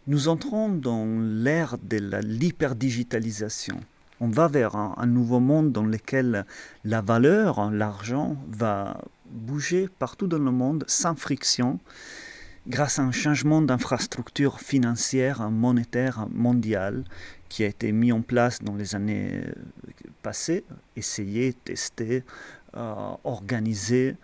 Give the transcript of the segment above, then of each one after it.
Nous entrons dans l'ère de l'hyperdigitalisation. On va vers un nouveau monde dans lequel la valeur, l'argent, va bouger partout dans le monde sans friction grâce à un changement d'infrastructure financière, monétaire mondiale qui a été mis en place dans les années passées, essayé, testé, organisé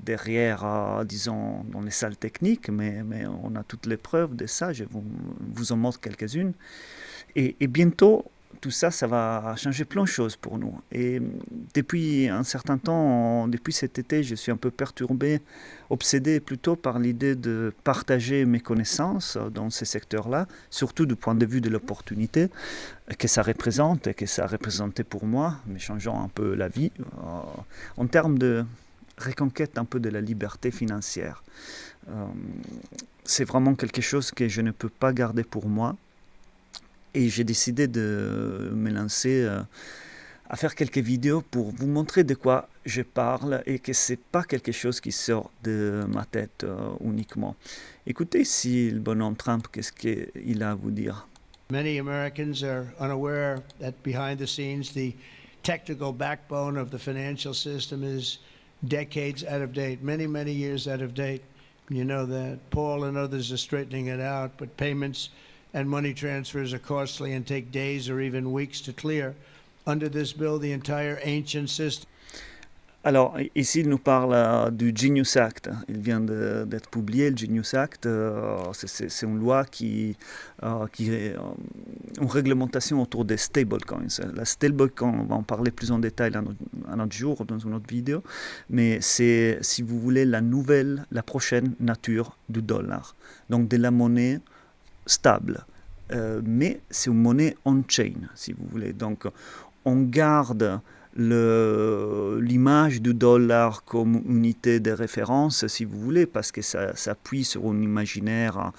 derrière, disons, dans les salles techniques, mais on a toutes les preuves de ça, je vous en montre quelques-unes. Et bientôt, tout ça, ça va changer plein de choses pour nous. Et depuis un certain temps, depuis cet été, je suis un peu perturbé, obsédé plutôt par l'idée de partager mes connaissances dans ces secteurs-là, surtout du point de vue de l'opportunité que ça représente et que ça a représenté pour moi, mais changeant un peu la vie, en termes de reconquête un peu de la liberté financière. C'est vraiment quelque chose que je ne peux pas garder pour moi. Et j'ai décidé de me lancer à faire quelques vidéos pour vous montrer de quoi je parle et que c'est pas quelque chose qui sort de ma tête uniquement. Écoutez ici le bonhomme Trump, qu'est-ce qu'il a à vous dire. Many Americans are unaware that behind the scenes, the technical backbone of the financial system is decades out of date, many, many years out of date. You know that Paul and others are straightening it out, but payments and money transfers are costly and take days or even weeks to clear. Under this bill, the entire ancient system. Alors, ici, il nous parle du Genius Act. Il vient d'être publié, le Genius Act. C'est une loi une réglementation autour des stablecoins. La stablecoin, on va en parler plus en détail un autre jour, dans une autre vidéo. Mais c'est, si vous voulez, la prochaine nature du dollar. Donc, de la monnaie stable. Mais c'est une monnaie on-chain, si vous voulez. Donc, on garde l'image du dollar comme unité de référence, si vous voulez, parce que ça s'appuie sur un imaginaire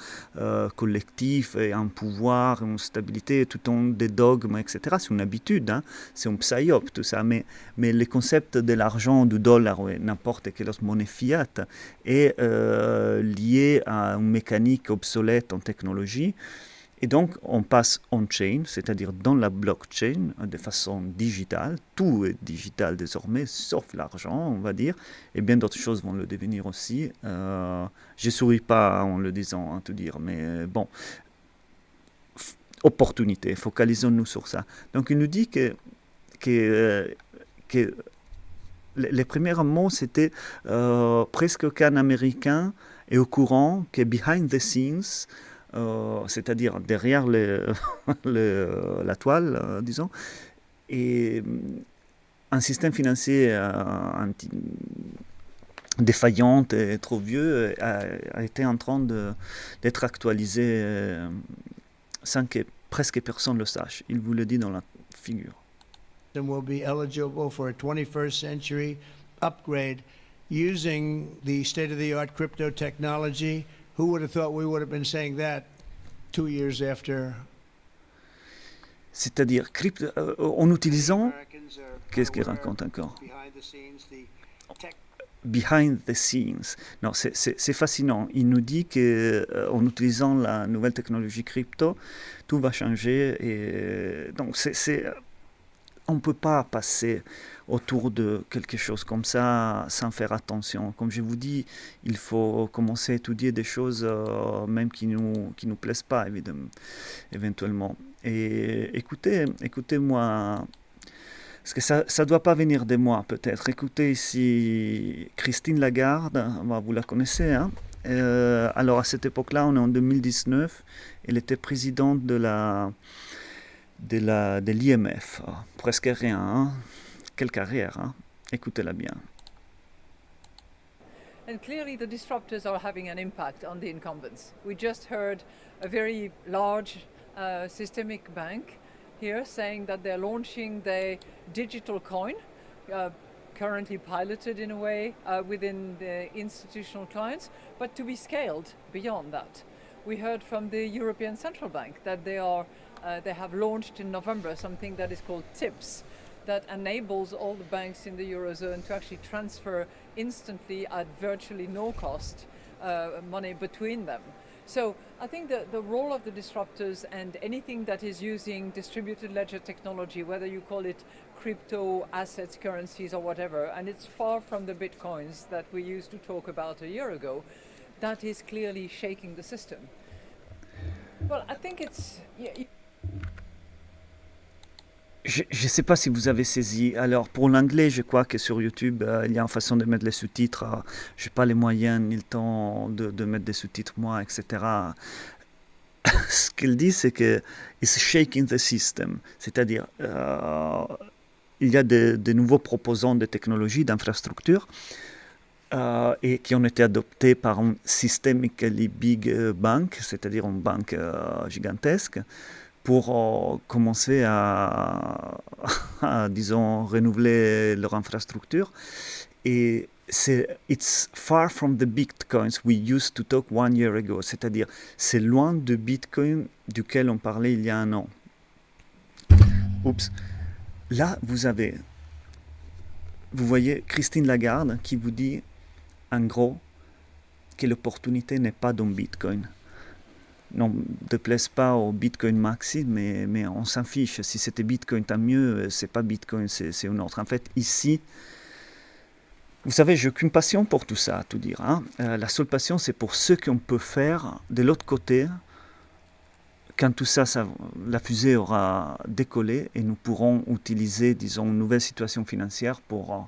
collectif et un pouvoir, une stabilité, tout un des dogmes, etc. C'est une habitude, hein? C'est un psyop, tout ça. Mais le concept de l'argent, du dollar, ou n'importe quelle autre monnaie fiat, est lié à une mécanique obsolète en technologie. Et donc, on passe on-chain, c'est-à-dire dans la blockchain, de façon digitale. Tout est digital désormais, sauf l'argent, on va dire. Et bien d'autres choses vont le devenir aussi. Je ne souris pas en le disant, hein, tout dire, mais bon. Opportunité, focalisons-nous sur ça. Donc, il nous dit que les premiers mots, c'était presque aucun Américain est au courant que behind the scenes, c'est-à-dire derrière la toile, disons, et un système financier défaillant et trop vieux a été en train d'être actualisé sans que presque personne le sache. Il vous le dit dans la figure. Will be eligible for a 21st century upgrade using the state-of-the-art crypto technology. Who would have thought we would have been saying that 2 years after? C'est-à-dire en utilisant... Qu'est-ce qu'il raconte encore? Behind the scenes. Non, c'est fascinant. Il nous dit qu'en utilisant la nouvelle technologie crypto, tout va changer. Et donc, on ne peut pas passer autour de quelque chose comme ça sans faire attention. Comme je vous dis, il faut commencer à étudier des choses même qui nous plaisent pas, éventuellement. Et écoutez-moi, parce que ça ne doit pas venir de moi peut-être. Écoutez ici Christine Lagarde, vous la connaissez, hein? Alors à cette époque-là, on est en 2019, elle était présidente de l'IMF. Presque rien, hein? Quelle carrière, hein? Écoutez-la bien. And clearly the disruptors are having an impact on the incumbents. We just heard a very large systemic bank here saying that they're launching the digital coin, currently piloted in a way within the institutional clients, but to be scaled beyond that. We heard from the European Central Bank that they have launched in November something that is called TIPS, that enables all the banks in the Eurozone to actually transfer instantly at virtually no cost money between them. So I think the role of the disruptors and anything that is using distributed ledger technology, whether you call it crypto assets, currencies, or whatever, and it's far from the bitcoins that we used to talk about a year ago, that is clearly shaking the system. Well, I think it's... Je ne sais pas si vous avez saisi. Alors, pour l'anglais, je crois que sur YouTube, il y a une façon de mettre les sous-titres. Je n'ai pas les moyens ni le temps de mettre des sous-titres, moi, etc. Ce qu'il dit, c'est que it's shaking the system. C'est-à-dire, il y a de nouveaux proposants de technologies, d'infrastructures, et qui ont été adoptés par un systemically big bank, c'est-à-dire une banque gigantesque, pour commencer à, disons, renouveler leur infrastructure. Et it's far from the bitcoins we used to talk 1 year ago. C'est-à-dire, c'est loin de Bitcoin duquel on parlait il y a un an. Oups. Là, vous voyez Christine Lagarde qui vous dit, en gros, que l'opportunité n'est pas dans Bitcoin. Non, ne plaise pas au Bitcoin Maxi, mais on s'en fiche. Si c'était Bitcoin, tant mieux. C'est pas Bitcoin, c'est une autre. En fait, ici, vous savez, j'ai aucune passion pour tout ça, à tout dire. Hein. La seule passion, c'est pour ce qu'on peut faire de l'autre côté, quand tout ça, la fusée aura décollé et nous pourrons utiliser, disons, une nouvelle situation financière pour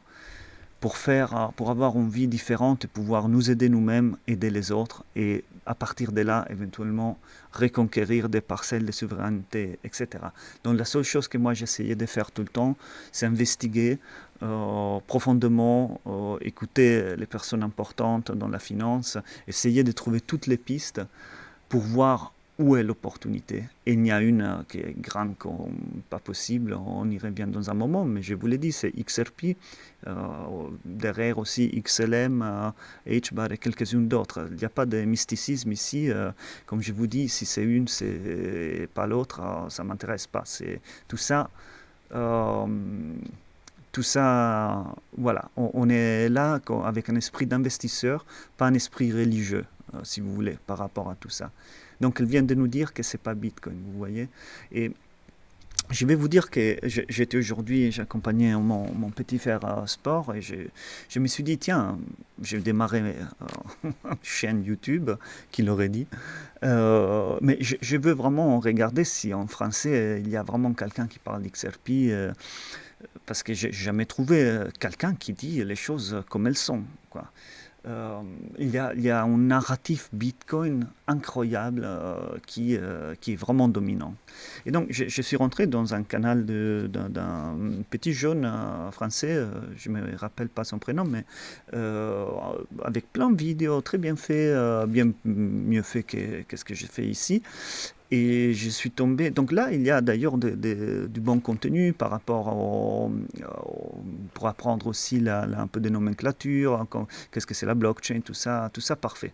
avoir une vie différente et pouvoir nous aider nous-mêmes, aider les autres et à partir de là, éventuellement, reconquérir des parcelles de souveraineté, etc. Donc la seule chose que moi j'essayais de faire tout le temps, c'est investiguer profondément, écouter les personnes importantes dans la finance, essayer de trouver toutes les pistes pour voir où est l'opportunité. Et il y a une qui est grande comme pas possible, on y revient dans un moment, mais je vous l'ai dit, c'est XRP, derrière aussi XLM, HBAR et quelques-unes d'autres. Il n'y a pas de mysticisme ici, comme je vous dis, si c'est une, c'est pas l'autre, ça ne m'intéresse pas. C'est tout ça. Tout ça, voilà, on est là avec un esprit d'investisseur, pas un esprit religieux, si vous voulez, par rapport à tout ça. Donc, elle vient de nous dire que c'est pas Bitcoin, vous voyez. Et je vais vous dire que j'étais aujourd'hui, j'accompagnais mon petit frère à sport et je me suis dit, tiens, j'ai démarré une chaîne YouTube, qui l'aurait dit, mais je veux vraiment regarder si en français, il y a vraiment quelqu'un qui parle d'XRP, parce que j'ai jamais trouvé quelqu'un qui dit les choses comme elles sont, quoi. Il y a un narratif Bitcoin incroyable qui est vraiment dominant. Et donc, je suis rentré dans un canal d'un petit jeune français, je ne me rappelle pas son prénom, mais avec plein de vidéos très bien fait, bien mieux fait que ce que j'ai fait ici. Et je suis tombé. Donc là, il y a d'ailleurs du bon contenu par rapport pour apprendre aussi un peu de nomenclature, qu'est-ce que c'est la blockchain, tout ça parfait.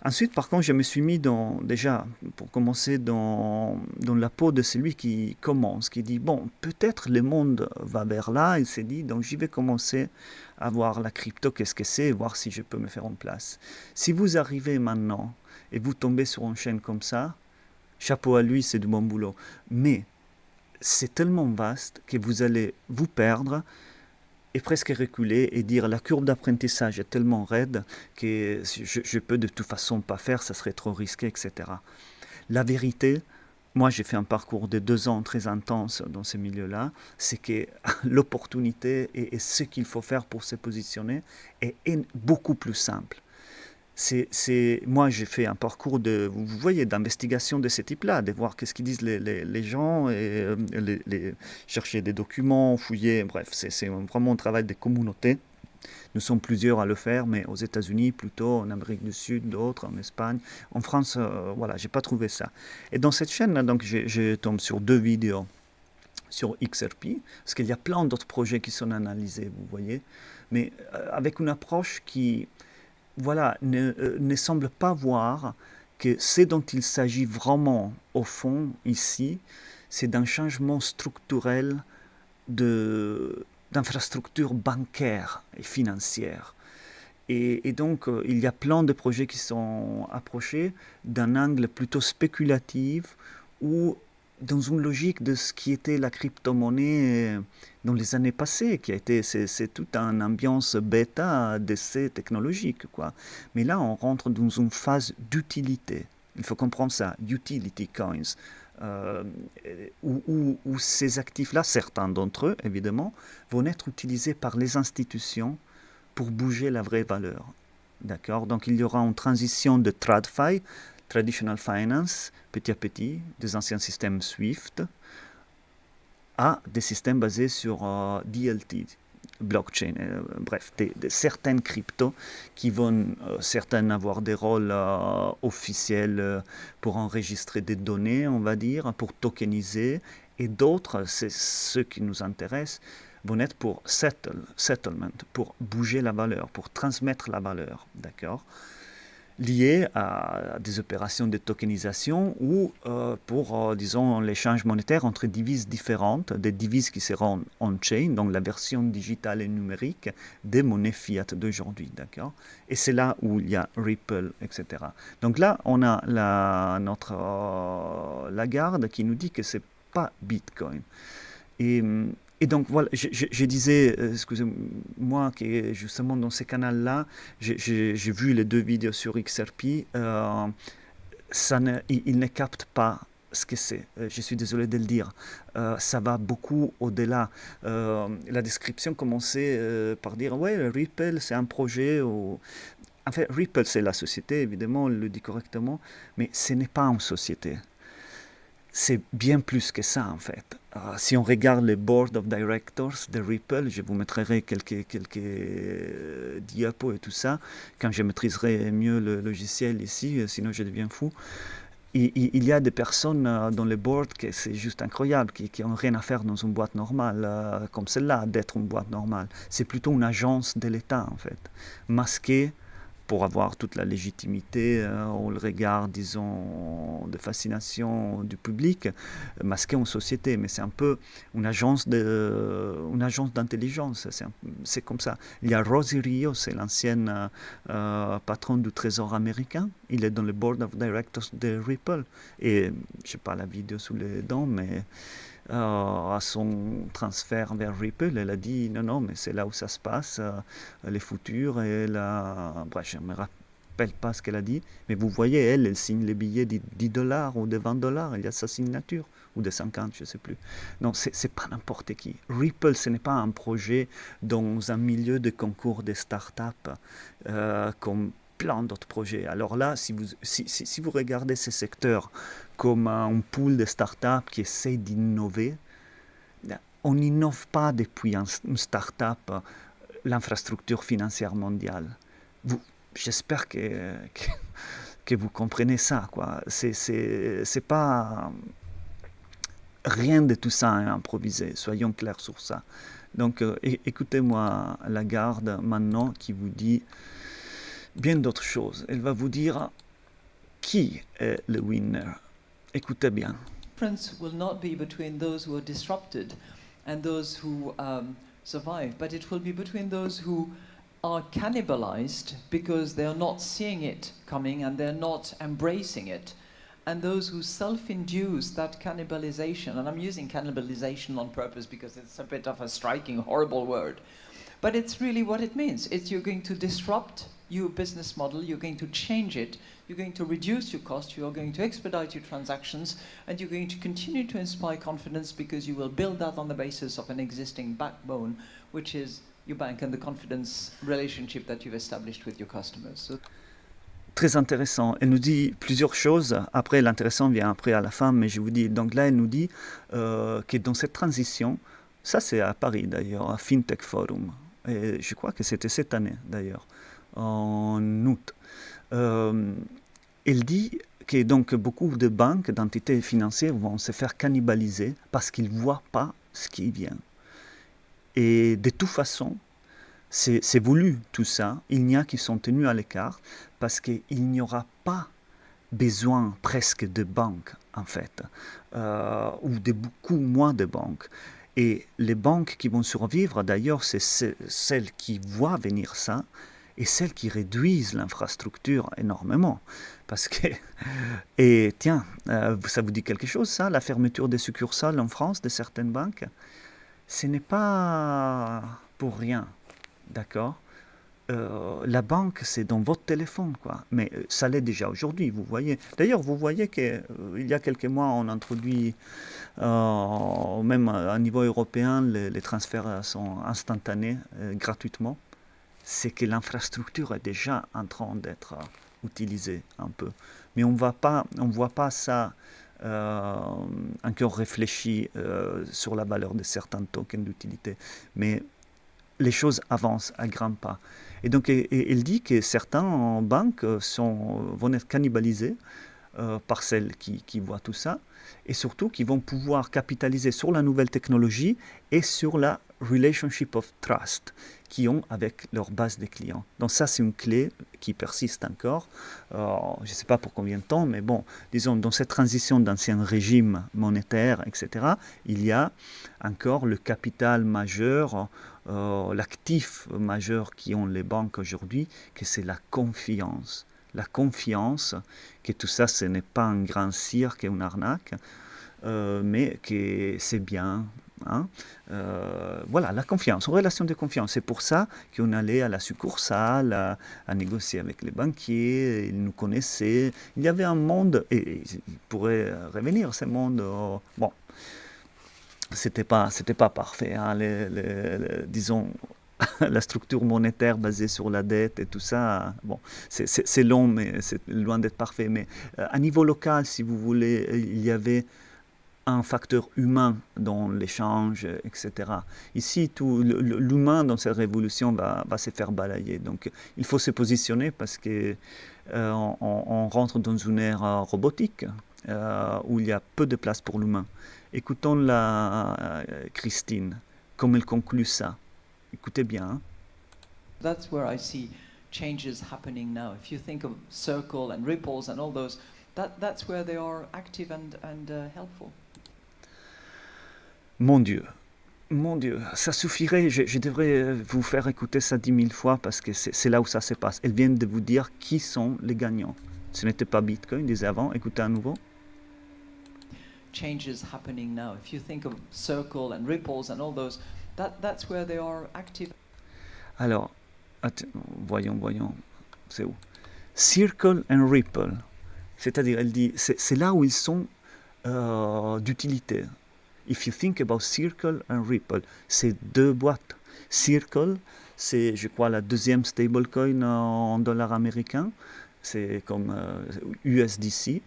Ensuite, par contre, je me suis mis déjà, pour commencer, dans la peau de celui qui commence, qui dit, bon, peut-être le monde va vers là, il s'est dit, donc j'y vais commencer à voir la crypto, qu'est-ce que c'est, voir si je peux me faire en place. Si vous arrivez maintenant et vous tombez sur une chaîne comme ça, chapeau à lui, c'est du bon boulot. Mais c'est tellement vaste que vous allez vous perdre et presque reculer et dire la courbe d'apprentissage est tellement raide que je peux de toute façon pas faire, ça serait trop risqué, etc. La vérité, moi j'ai fait un parcours de 2 ans très intense dans ce milieu-là, c'est que l'opportunité et ce qu'il faut faire pour se positionner est beaucoup plus simple. Moi, j'ai fait un parcours vous voyez, d'investigation de ce type-là, de voir qu'est-ce qu'ils disent les gens, et chercher des documents, fouiller, bref, c'est vraiment un travail de communauté. Nous sommes plusieurs à le faire, mais aux États-Unis plutôt, en Amérique du Sud, d'autres, en Espagne. En France, voilà, j'ai pas trouvé ça. Et dans cette chaîne-là, donc, je tombe sur 2 vidéos sur XRP, parce qu'il y a plein d'autres projets qui sont analysés, vous voyez, mais avec une approche qui voilà, ne semble pas voir que ce dont il s'agit vraiment, au fond, ici, c'est d'un changement structurel d'infrastructures bancaires et financières. Et donc, il y a plein de projets qui sont approchés d'un angle plutôt spéculatif ou dans une logique de ce qui était la crypto-monnaie dans les années passées, qui a été, c'est toute une ambiance bêta d'essai technologique, quoi. Mais là, on rentre dans une phase d'utilité. Il faut comprendre ça, utility coins, euh, où ces actifs-là, certains d'entre eux, évidemment, vont être utilisés par les institutions pour bouger la vraie valeur. D'accord. Donc il y aura une transition de TradFi, Traditional Finance, petit à petit, des anciens systèmes SWIFT, à des systèmes basés sur DLT, blockchain, bref, certaines cryptos qui vont certaines avoir des rôles officiels pour enregistrer des données, on va dire, pour tokeniser, et d'autres, c'est ceux qui nous intéressent, vont être pour settlement, pour bouger la valeur, pour transmettre la valeur, d'accord, liées à des opérations de tokenisation ou pour, disons, l'échange monétaire entre devises différentes, des devises qui seront on-chain, donc la version digitale et numérique des monnaies fiat d'aujourd'hui, d'accord. Et c'est là où il y a Ripple, etc. Donc là, on a notre Lagarde qui nous dit que c'est pas Bitcoin. Et, et donc voilà, je disais, excusez-moi, que justement dans ces canaux-là, j'ai vu les deux vidéos sur XRP, il ne capte pas ce que c'est. Je suis désolé de le dire. Ça va beaucoup au-delà. La description commençait par dire, ouais, Ripple, c'est un projet. En fait, Ripple, c'est la société, évidemment, on le dit correctement, mais ce n'est pas une société. C'est bien plus que ça, en fait. Si on regarde le board of directors de Ripple, je vous mettrai quelques diapos et tout ça, quand je maîtriserai mieux le logiciel ici, sinon je deviens fou. Il y a des personnes dans le board que c'est juste incroyable, qui n'ont rien à faire dans une boîte normale, comme celle-là, d'être une boîte normale. C'est plutôt une agence de l'État, en fait, masquée pour avoir toute la légitimité ou le regard, disons, de fascination du public, masqué en société. Mais c'est un peu une agence d'intelligence. C'est comme ça. Il y a Rosie Rio, c'est l'ancienne patronne du Trésor américain. Il est dans le board of directors de Ripple. Et je n'ai pas la vidéo sous les dents, mais à son transfert vers Ripple, elle a dit non, non, mais c'est là où ça se passe, les futurs, et bref, je ne me rappelle pas ce qu'elle a dit, mais vous voyez, elle signe les billets de 10 dollars ou de 20 dollars, il y a sa signature, ou de 50, je ne sais plus. Non, c'est pas n'importe qui. Ripple, ce n'est pas un projet dans un milieu de concours de start-up comme plein d'autres projets. Alors là, si vous regardez ces secteurs comme un pool de startups qui essaie d'innover, on n'innove pas depuis une startup l'infrastructure financière mondiale. J'espère que vous comprenez ça, quoi. C'est pas rien de tout ça est improvisé, soyons clairs sur ça. Donc écoutez-moi Lagarde maintenant qui vous dit bien d'autres choses. Elle va vous dire qui est le winner. Écoutez bien. The difference will not be between those who are disrupted and those who survive, but it will be between those who are cannibalized because they are not seeing it coming and they're not embracing it, and those who self-induce that cannibalization. And I'm using cannibalization on purpose because it's a bit of a striking, horrible word. But it's really what it means. You're going to disrupt your business model, you're going to change it, you're going to reduce your cost, you're going to expedite your transactions, and you're going to continue to inspire confidence because you will build that on the basis of an existing backbone, which is your bank and the confidence relationship that you've established with your customers. So très intéressant. Elle nous dit plusieurs choses. Après, l'intéressant vient après à la fin, mais je vous dis, donc là, elle nous dit que dans cette transition, ça c'est à Paris d'ailleurs, à FinTech Forum, et je crois que c'était cette année d'ailleurs, en août. Elle dit que donc beaucoup de banques, d'entités financières vont se faire cannibaliser parce qu'ils ne voient pas ce qui vient. Et de toute façon, c'est voulu tout ça. Il y a qui sont tenus à l'écart parce qu'il n'y aura pas besoin presque de banques en fait, ou de beaucoup moins de banques. Et les banques qui vont survivre d'ailleurs, c'est celles qui voient venir ça et celles qui réduisent l'infrastructure énormément. Parce que, et tiens, ça vous dit quelque chose, ça, la fermeture des succursales en France de certaines banques? Ce n'est pas pour rien, d'accord? La banque, c'est dans votre téléphone, quoi. Mais ça l'est déjà aujourd'hui, vous voyez. D'ailleurs, vous voyez qu'il y a quelques mois, on introduit, même à niveau européen, les transferts sont instantanés, gratuitement. C'est que l'infrastructure est déjà en train d'être utilisée un peu. Mais on ne voit pas ça encore réfléchi sur la valeur de certains tokens d'utilité. Mais les choses avancent à grands pas. Et donc, il dit que certaines banques vont être cannibalisées par celles qui voient tout ça, et surtout qui vont pouvoir capitaliser sur la nouvelle technologie et sur la relationship of trust qu'ils ont avec leur base de clients. Donc ça, c'est une clé qui persiste encore. Je ne sais pas pour combien de temps, mais bon, disons, dans cette transition d'ancien régime monétaire, etc., il y a encore le capital majeur, l'actif majeur qu'ont les banques aujourd'hui, que c'est la confiance. La confiance, que tout ça, ce n'est pas un grand cirque et une arnaque, mais que c'est bien. Hein. Voilà, la confiance, une relation de confiance. C'est pour ça qu'on allait à la succursale, à négocier avec les banquiers, ils nous connaissaient. Il y avait un monde, et il pourrait revenir, ce monde. Bon, c'était pas parfait. Hein, disons, la structure monétaire basée sur la dette et tout ça, bon, c'est long, mais c'est loin d'être parfait. Mais à niveau local, si vous voulez, il y avait un facteur humain dans l'échange, etc. Ici, tout l'humain dans cette révolution va se faire balayer. Donc, il faut se positionner parce que on rentre dans une ère robotique où il y a peu de place pour l'humain. Écoutons la Christine, comme elle conclut ça. Écoutez bien. Hein. That's where I see changes happening now. If you think of Circle and Ripples and all those, that's where they are active and helpful. Mon Dieu, ça suffirait, je devrais vous faire écouter ça 10 000 fois parce que c'est là où ça se passe. Elles viennent de vous dire qui sont les gagnants. Ce n'était pas Bitcoin, disait avant, écoutez à nouveau. Changes happening now. If you think of Circle and Ripples and all those, that's where they are active. Alors, voyons, c'est où? Circle and Ripple, c'est-à-dire, elle dit, c'est là où ils sont d'utilité. If you think about Circle and Ripple, c'est deux boîtes. Circle, c'est, je crois, la deuxième stablecoin en dollars américains. C'est comme USDC.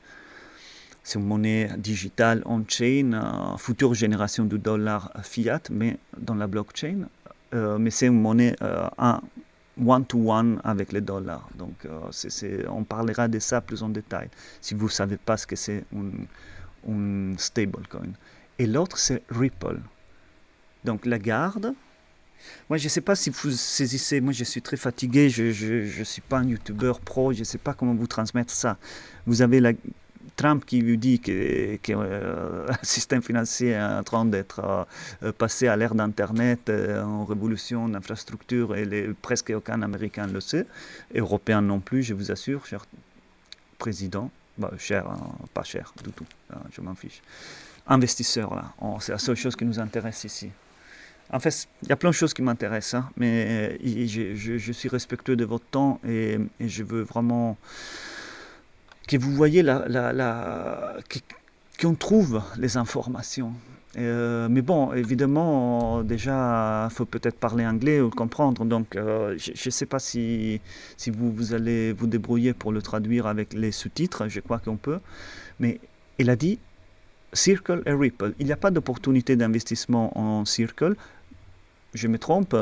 C'est une monnaie digitale on-chain, future génération du dollar fiat, mais dans la blockchain. Mais c'est une monnaie one-to-one avec les dollars. Donc, on parlera de ça plus en détail si vous ne savez pas ce que c'est une stablecoin. Et l'autre, c'est Ripple. Donc, la garde. Moi, je ne sais pas si vous saisissez. Moi, je suis très fatigué. Je ne suis pas un YouTuber pro. Je ne sais pas comment vous transmettre ça. Vous avez Trump qui lui dit que le système financier est en train d'être passé à l'ère d'Internet, en révolution d'infrastructure, et presque aucun Américain le sait. Européen non plus, je vous assure, cher président. Bah, cher, pas cher du tout. Je m'en fiche. Investisseurs, là. C'est la seule chose qui nous intéresse ici. En fait, il y a plein de choses qui m'intéressent, hein, mais je suis respectueux de votre temps et je veux vraiment que vous voyez qu'on trouve les informations. Mais bon, évidemment, déjà, il faut peut-être parler anglais ou comprendre. Donc, je ne sais pas si vous allez vous débrouiller pour le traduire avec les sous-titres. Je crois qu'on peut. Mais il a dit Circle et Ripple. Il n'y a pas d'opportunité d'investissement en Circle. Je me trompe,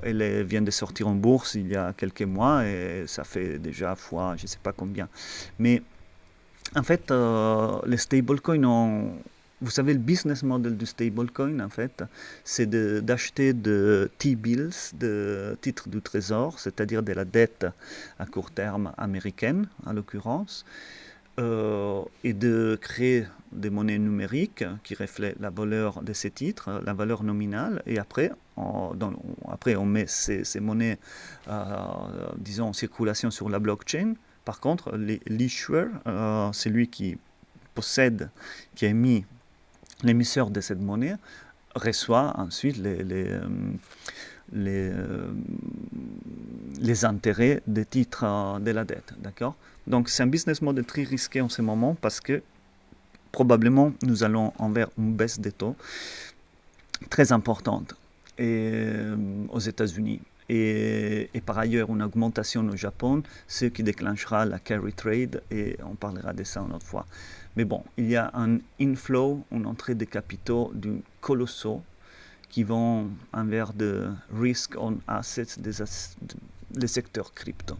elle vient de sortir en bourse il y a quelques mois et ça fait déjà fois, je ne sais pas combien. Mais en fait, les stablecoins, vous savez, le business model du stablecoin, en fait, c'est d'acheter de T-bills, de titres du trésor, c'est-à-dire de la dette à court terme américaine, en l'occurrence, et de créer des monnaies numériques qui reflètent la valeur de ces titres, la valeur nominale, et après Après, on met ces monnaies, disons, en circulation sur la blockchain. Par contre, l'issuer, c'est lui qui possède, qui a émis l'émisseur de cette monnaie, reçoit ensuite les, les intérêts des titres de la dette. D'accord? Donc c'est un business model très risqué en ce moment parce que probablement nous allons envers une baisse des taux très importante aux États-Unis. Et par ailleurs, une augmentation au Japon, ce qui déclenchera la carry trade, et on parlera de ça une autre fois. Mais bon, il y a un inflow, une entrée de capitaux colossaux qui vont envers de risk on assets, les secteurs crypto,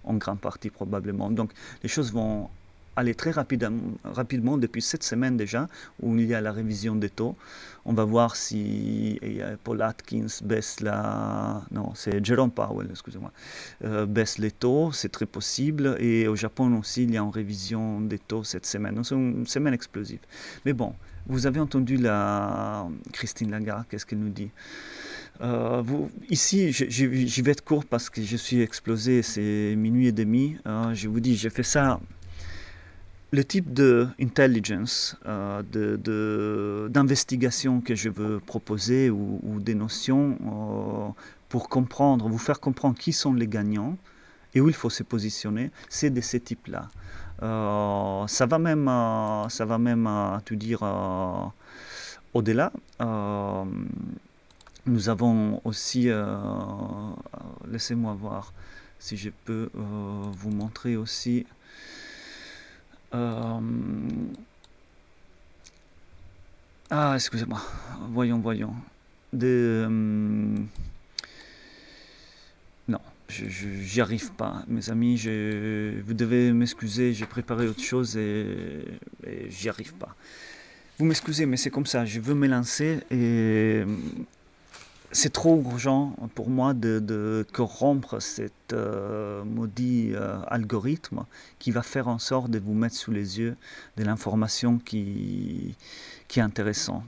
en grande partie probablement. Donc les choses vont aller très rapidement depuis cette semaine déjà, où il y a la révision des taux. On va voir si Paul Atkins baisse Non, c'est Jerome Powell, excusez-moi, baisse les taux, c'est très possible. Et au Japon aussi, il y a une révision des taux cette semaine. Donc, c'est une semaine explosive. Mais bon, vous avez entendu Christine Lagarde, qu'est-ce qu'elle nous dit? Ici, j'y vais être court parce que je suis explosé, c'est minuit et demi. Je vous dis, j'ai fait ça. Le type d'intelligence, d'investigation que je veux proposer ou des notions pour comprendre, vous faire comprendre qui sont les gagnants et où il faut se positionner, c'est de ces types-là. Ça va même te dire, au-delà. Nous avons aussi, laissez-moi voir si je peux vous montrer aussi. Excusez-moi. Voyons. Non, j'y arrive pas, mes amis. Vous devez m'excuser, j'ai préparé autre chose et j'y arrive pas. Vous m'excusez, mais c'est comme ça. Je veux me lancer et c'est trop urgent pour moi de corrompre cet maudit algorithme qui va faire en sorte de vous mettre sous les yeux de l'information qui est intéressante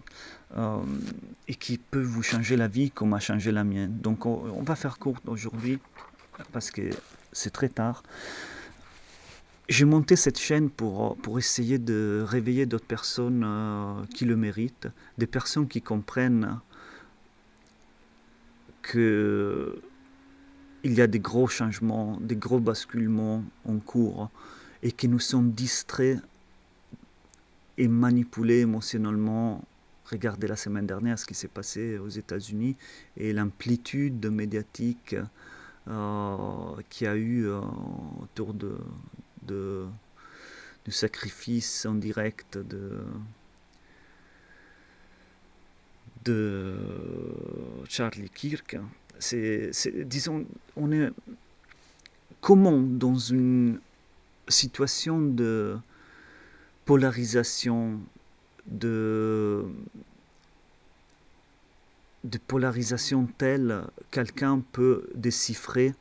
et qui peut vous changer la vie comme a changé la mienne. Donc on va faire court aujourd'hui parce que c'est très tard. J'ai monté cette chaîne pour essayer de réveiller d'autres personnes qui le méritent, des personnes qui comprennent qu'il y a des gros changements, des gros basculements en cours et que nous sommes distraits et manipulés émotionnellement. Regardez la semaine dernière ce qui s'est passé aux États-Unis et l'amplitude médiatique qu'il y a eu autour du sacrifice en direct de Charlie Kirk. Disons, on est comment dans une situation de polarisation, de polarisation telle, quelqu'un peut déchiffrer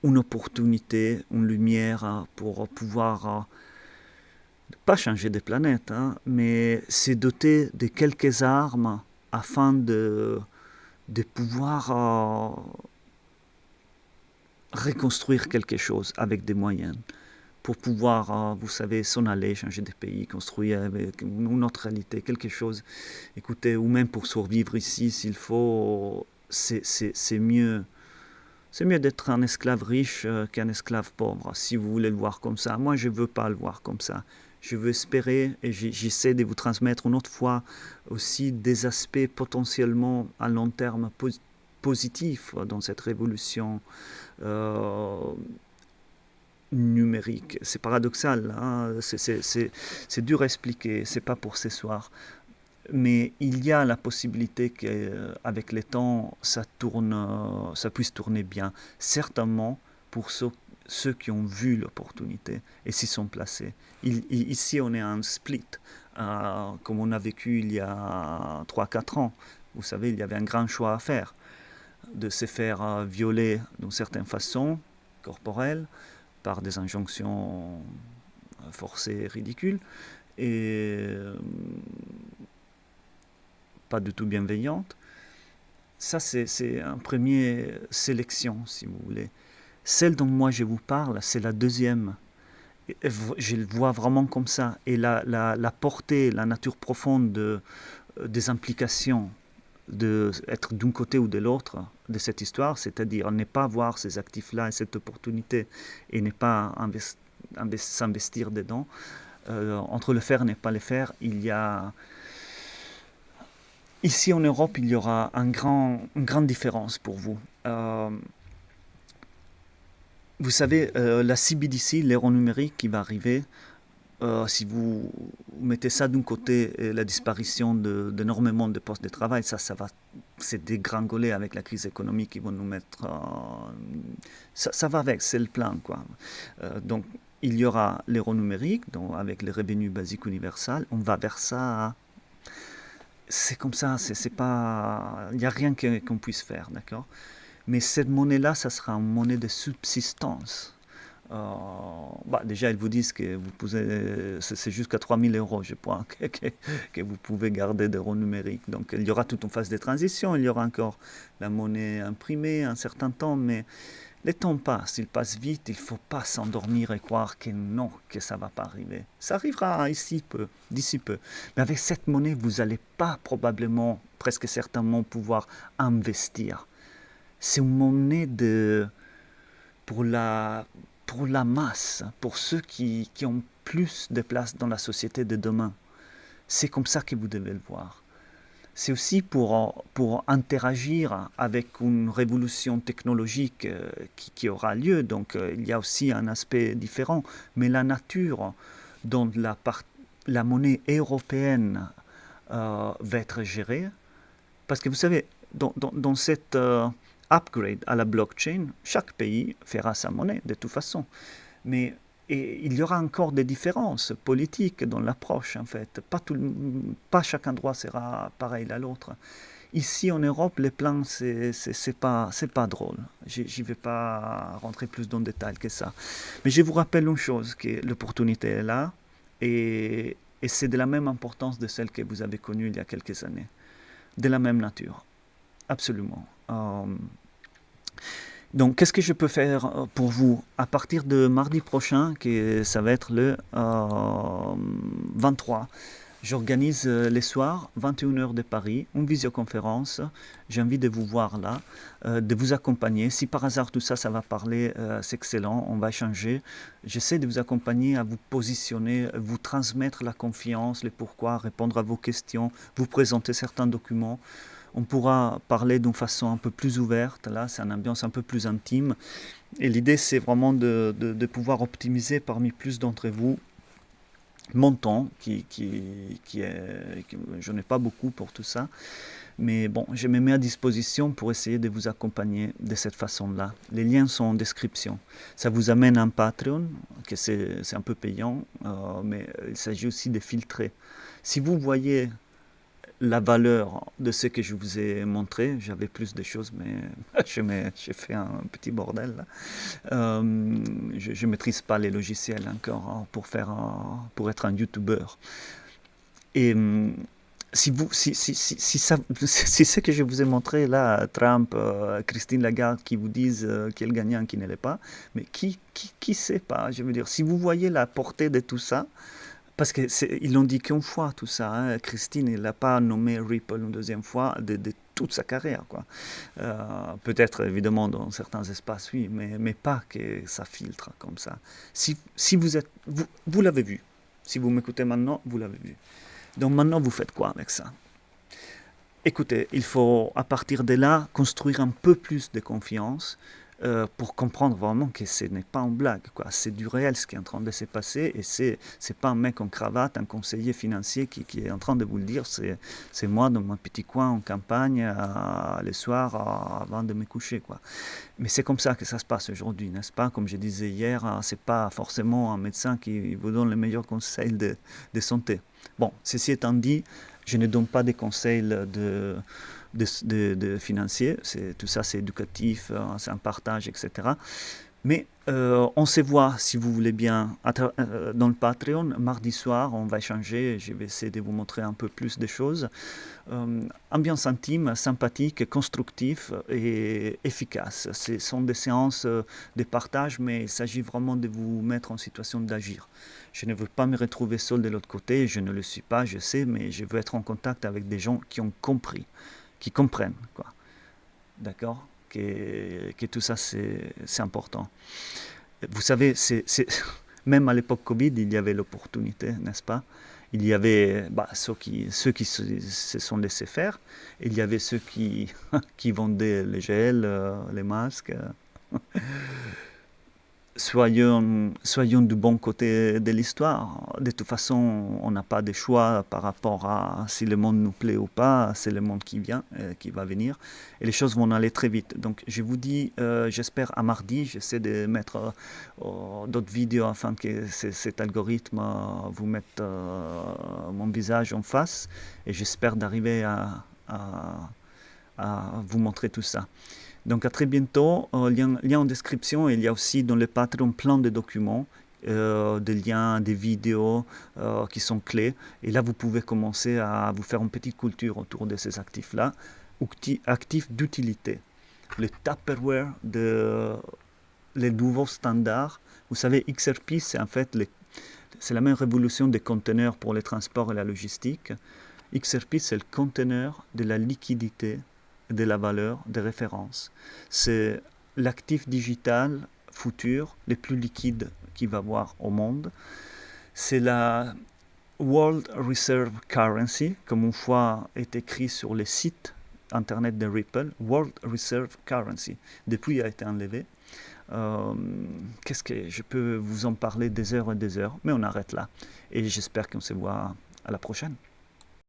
une opportunité, une lumière pour pouvoir pas changer de planète, mais se doter de quelques armes afin de pouvoir reconstruire quelque chose avec des moyens pour pouvoir, vous savez, s'en aller, changer de pays, construire avec une autre réalité, quelque chose. Écoutez, ou même pour survivre ici, s'il faut, c'est mieux. C'est mieux d'être un esclave riche qu'un esclave pauvre, si vous voulez le voir comme ça. Moi, je ne veux pas le voir comme ça. Je veux espérer, et j'essaie de vous transmettre une autre fois aussi des aspects potentiellement à long terme positifs dans cette révolution numérique. C'est paradoxal, c'est dur à expliquer, c'est pas pour ce soir. Mais il y a la possibilité qu'avec le temps, ça puisse tourner bien. Certainement pour ceux qui ont vu l'opportunité et s'y sont placés. Ici, on est en split, comme on a vécu il y a 3-4 ans. Vous savez, il y avait un grand choix à faire, de se faire violer d'une certaine façon, corporelle, par des injonctions forcées et ridicules, et pas du tout bienveillante, Ça, c'est une première sélection, si vous voulez. Celle dont moi je vous parle, c'est la deuxième. Je le vois vraiment comme ça. Et la portée, la nature profonde des implications d'être d'un côté ou de l'autre de cette histoire, c'est-à-dire ne pas voir ces actifs-là et cette opportunité et ne pas s'investir dedans, entre le faire et ne pas le faire, il y a... Ici en Europe, il y aura une grande différence pour vous. Vous savez, la CBDC, l'euro numérique qui va arriver, si vous mettez ça d'un côté, la disparition d'énormément de postes de travail, ça va se dégringoler avec la crise économique qui vont nous mettre... ça va avec, c'est le plan, quoi. Donc, il y aura l'euro numérique, donc avec les revenus basiques universels, on va vers ça. C'est comme ça, c'est pas... Il n'y a rien qu'on puisse faire, d'accord? Mais cette monnaie-là, ça sera une monnaie de subsistance. Déjà, ils vous disent que vous pouvez, c'est jusqu'à 3000 euros, je crois, que vous pouvez garder d'euros numériques. Donc, il y aura toute une phase de transition, il y aura encore la monnaie imprimée un certain temps, mais les temps passent, ils passent vite, il ne faut pas s'endormir et croire que non, que ça ne va pas arriver. Ça arrivera d'ici peu. Mais avec cette monnaie, vous n'allez pas probablement, presque certainement, pouvoir investir. C'est une monnaie pour la masse, pour ceux qui ont plus de place dans la société de demain. C'est comme ça que vous devez le voir. C'est aussi pour interagir avec une révolution technologique qui aura lieu. Donc il y a aussi un aspect différent. Mais la nature dont la monnaie européenne va être gérée, parce que vous savez, dans cette upgrade à la blockchain, chaque pays fera sa monnaie de toute façon. Mais il y aura encore des différences politiques dans l'approche, en fait. Pas chaque endroit sera pareil à l'autre. Ici, en Europe, les plans, c'est pas drôle. J'y vais pas rentrer plus dans le détail que ça. Mais je vous rappelle une chose, que l'opportunité est là, et c'est de la même importance de celle que vous avez connue il y a quelques années. De la même nature. Absolument. Donc, qu'est-ce que je peux faire pour vous? À partir de mardi prochain, que ça va être le 23, j'organise les soirs, 21h de Paris, une visioconférence. J'ai envie de vous voir là, de vous accompagner. Si par hasard tout ça, ça va parler, c'est excellent, on va échanger. J'essaie de vous accompagner à vous positionner, vous transmettre la confiance, le pourquoi, répondre à vos questions, vous présenter certains documents. On pourra parler d'une façon un peu plus ouverte, là c'est une ambiance un peu plus intime. Et l'idée c'est vraiment de pouvoir optimiser parmi plus d'entre vous mon temps, je n'ai pas beaucoup pour tout ça. Mais bon, je me mets à disposition pour essayer de vous accompagner de cette façon-là. Les liens sont en description. Ça vous amène à un Patreon, que c'est un peu payant, mais il s'agit aussi de filtrer. Si vous voyez la valeur de ce que je vous ai montré. J'avais plus de choses, mais j'ai fait un petit bordel là. Je ne maîtrise pas les logiciels encore pour être un youtubeur. Et si ce que je vous ai montré là, Trump, Christine Lagarde qui vous disent qui est le gagnant, qui ne l'est pas, mais qui sait pas, je veux dire, si vous voyez la portée de tout ça, parce qu'ils l'ont dit qu'une fois, tout ça. Hein. Christine, elle n'a pas nommé Ripple une deuxième fois de toute sa carrière. Quoi. Peut-être, évidemment, dans certains espaces, oui, mais pas que ça filtre comme ça. Si vous l'avez vu. Si vous m'écoutez maintenant, vous l'avez vu. Donc maintenant, vous faites quoi avec ça? Écoutez, il faut, à partir de là, construire un peu plus de confiance, pour comprendre vraiment que ce n'est pas une blague, quoi. C'est du réel ce qui est en train de se passer et c'est pas un mec en cravate, un conseiller financier qui est en train de vous le dire, c'est moi dans mon petit coin en campagne le soir avant de me coucher, quoi. Mais c'est comme ça que ça se passe aujourd'hui, n'est-ce pas? Comme je disais hier, c'est pas forcément un médecin qui vous donne les meilleurs conseils de santé. Bon, ceci étant dit, je ne donne pas des conseils de financiers, tout ça c'est éducatif, c'est un partage, etc. Mais on se voit, si vous voulez bien, dans le Patreon. Mardi soir, on va échanger. Je vais essayer de vous montrer un peu plus de choses. Ambiance intime, sympathique, constructive et efficace. Ce sont des séances de partage, mais il s'agit vraiment de vous mettre en situation d'agir. Je ne veux pas me retrouver seul de l'autre côté. Je ne le suis pas, je sais, mais je veux être en contact avec des gens qui ont compris, qui comprennent, quoi. D'accord? Que tout ça, c'est important. Vous savez, même à l'époque Covid, il y avait l'opportunité, n'est-ce pas? Il y avait ceux qui se sont laissés faire, et il y avait ceux qui vendaient les gels, les masques. Soyons du bon côté de l'histoire. De toute façon, on n'a pas de choix par rapport à si le monde nous plaît ou pas. C'est le monde qui vient, qui va venir. Et les choses vont aller très vite. Donc, je vous dis, j'espère à mardi. J'essaie de mettre d'autres vidéos afin que cet algorithme vous mette mon visage en face. Et j'espère d'arriver à vous montrer tout ça. Donc à très bientôt. Lien en description. Il y a aussi dans le Patreon plein de documents, des liens, des vidéos qui sont clés. Et là, vous pouvez commencer à vous faire une petite culture autour de ces actifs-là. Actifs d'utilité. Le Tupperware, les nouveaux standards. Vous savez, XRP, c'est en fait c'est la même révolution des conteneurs pour les transports et la logistique. XRP, c'est le conteneur de la liquidité, de la valeur, des références. C'est l'actif digital futur, le plus liquide qu'il va y avoir au monde. C'est la World Reserve Currency, comme une fois est écrit sur le site internet de Ripple, World Reserve Currency. Depuis, il a été enlevé. Qu'est-ce que je peux vous en parler des heures et des heures, mais on arrête là. Et j'espère qu'on se voit à la prochaine.